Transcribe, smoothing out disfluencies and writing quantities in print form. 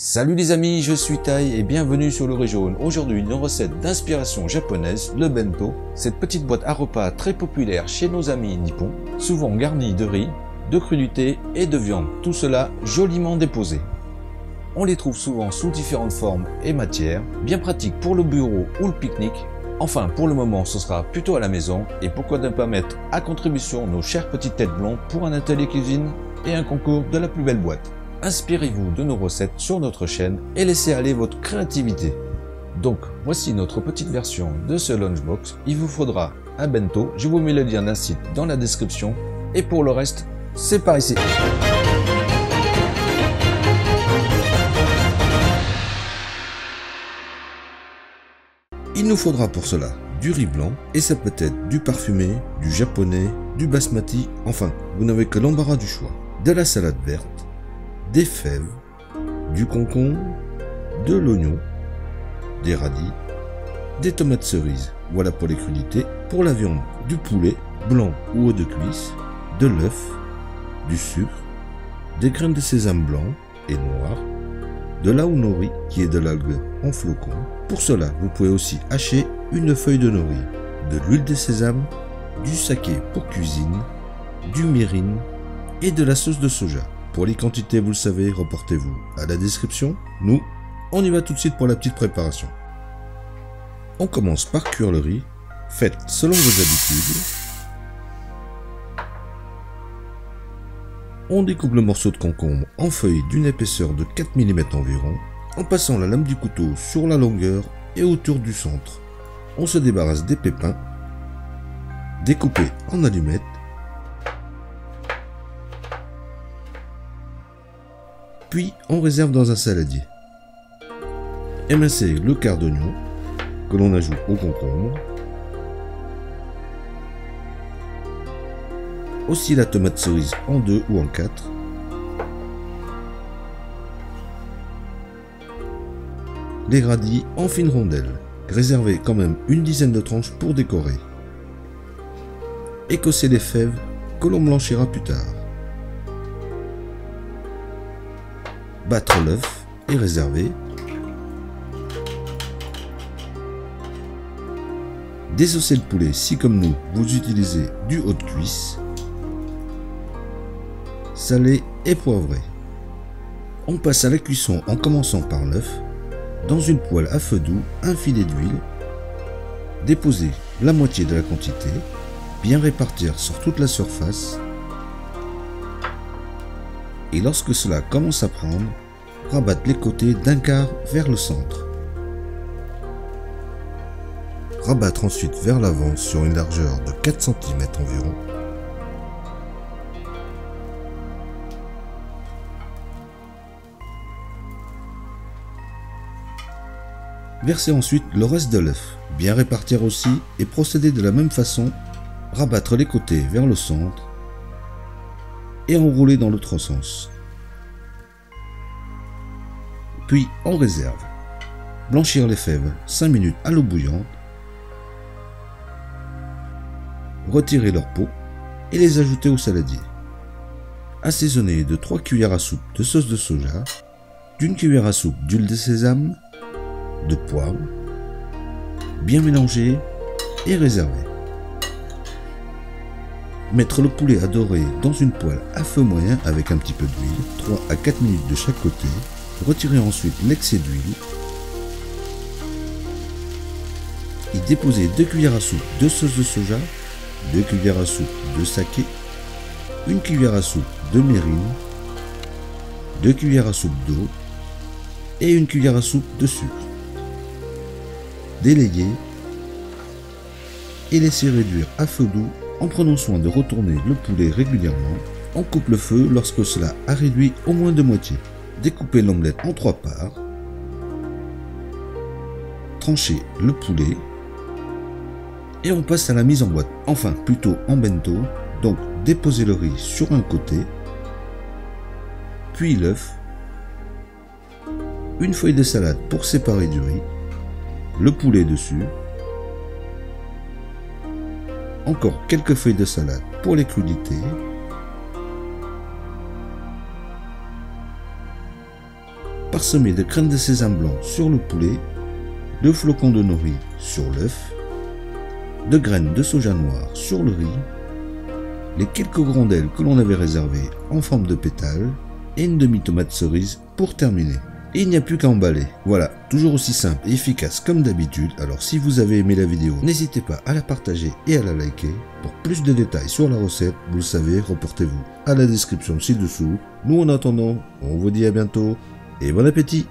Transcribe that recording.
Salut les amis, je suis Tai et bienvenue sur le Riz Jaune. Aujourd'hui une recette d'inspiration japonaise, le bento, cette petite boîte à repas très populaire chez nos amis nippons, souvent garnie de riz, de crudités et de viande, tout cela joliment déposé. On les trouve souvent sous différentes formes et matières, bien pratiques pour le bureau ou le pique-nique. Enfin, pour le moment, ce sera plutôt à la maison et pourquoi ne pas mettre à contribution nos chères petites têtes blondes pour un atelier cuisine et un concours de la plus belle boîte. Inspirez-vous de nos recettes sur notre chaîne et laissez aller votre créativité. Donc, voici notre petite version de ce lunchbox. Il vous faudra un bento, je vous mets le lien d'un site dans la description. Et pour le reste, c'est par ici. Il nous faudra pour cela du riz blanc, et ça peut être du parfumé, du japonais, du basmati, enfin, vous n'avez que l'embarras du choix. De la salade verte, des fèves, du concombre, de l'oignon, des radis, des tomates cerises, voilà pour les crudités, pour la viande, du poulet, blanc ou de cuisse, de l'œuf, du sucre, des graines de sésame blanc et noir, de l'aonori qui est de l'algue en flocons. Pour cela, vous pouvez aussi hacher une feuille de nori, de l'huile de sésame, du saké pour cuisine, du mirin et de la sauce de soja. Pour les quantités, vous le savez, reportez-vous à la description. Nous, on y va tout de suite pour la petite préparation. On commence par cuire le riz. Faites selon vos habitudes. On découpe le morceau de concombre en feuilles d'une épaisseur de 4 mm environ, en passant la lame du couteau sur la longueur et autour du centre. On se débarrasse des pépins, découpés en allumettes. Puis on réserve dans un saladier. Émincez le quart d'oignon que l'on ajoute au concombre. Aussi la tomate cerise en 2 ou en 4. Les radis en fines rondelles. Réservez quand même une dizaine de tranches pour décorer. Écossez les fèves que l'on blanchira plus tard. Battre l'œuf et réserver. Désosser le poulet si comme nous vous utilisez du haut de cuisse. Salé et poivré. On passe à la cuisson en commençant par l'œuf. Dans une poêle à feu doux, un filet d'huile. Déposez la moitié de la quantité. Bien répartir sur toute la surface. Et lorsque cela commence à prendre, rabattre les côtés d'un quart vers le centre. Rabattre ensuite vers l'avant sur une largeur de 4 cm environ. Versez ensuite le reste de l'œuf, bien répartir aussi et procéder de la même façon, rabattre les côtés vers le centre et enrouler dans l'autre sens. Puis on réserve. Blanchir les fèves 5 minutes à l'eau bouillante. Retirer leur peau et les ajouter au saladier. Assaisonner de 3 cuillères à soupe de sauce de soja, d'une cuillère à soupe d'huile de sésame, de poivre, bien mélanger et réserver. Mettre le poulet à dorer dans une poêle à feu moyen avec un petit peu d'huile, 3 à 4 minutes de chaque côté. Retirer ensuite l'excès d'huile. Y déposer 2 cuillères à soupe de sauce de soja, 2 cuillères à soupe de saké, 1 cuillère à soupe de mirin, 2 cuillères à soupe d'eau et 1 cuillère à soupe de sucre. Délayer et laisser réduire à feu doux en prenant soin de retourner le poulet régulièrement. On coupe le feu lorsque cela a réduit au moins de moitié. Découpez l'omelette en 3 parts. Tranchez le poulet. Et on passe à la mise en boîte, enfin plutôt en bento. Donc déposez le riz sur un côté, puis l'œuf, une feuille de salade pour séparer du riz, le poulet dessus, encore quelques feuilles de salade pour les crudités, parsemé de crème de sésame blanc sur le poulet, de flocons de nori sur l'œuf, de graines de soja noir sur le riz, les quelques rondelles que l'on avait réservées en forme de pétales et une demi-tomate cerise pour terminer. Et il n'y a plus qu'à emballer. Voilà, toujours aussi simple et efficace comme d'habitude. Alors si vous avez aimé la vidéo, n'hésitez pas à la partager et à la liker. Pour plus de détails sur la recette, vous le savez, reportez-vous à la description ci-dessous. Nous en attendant, on vous dit à bientôt et bon appétit!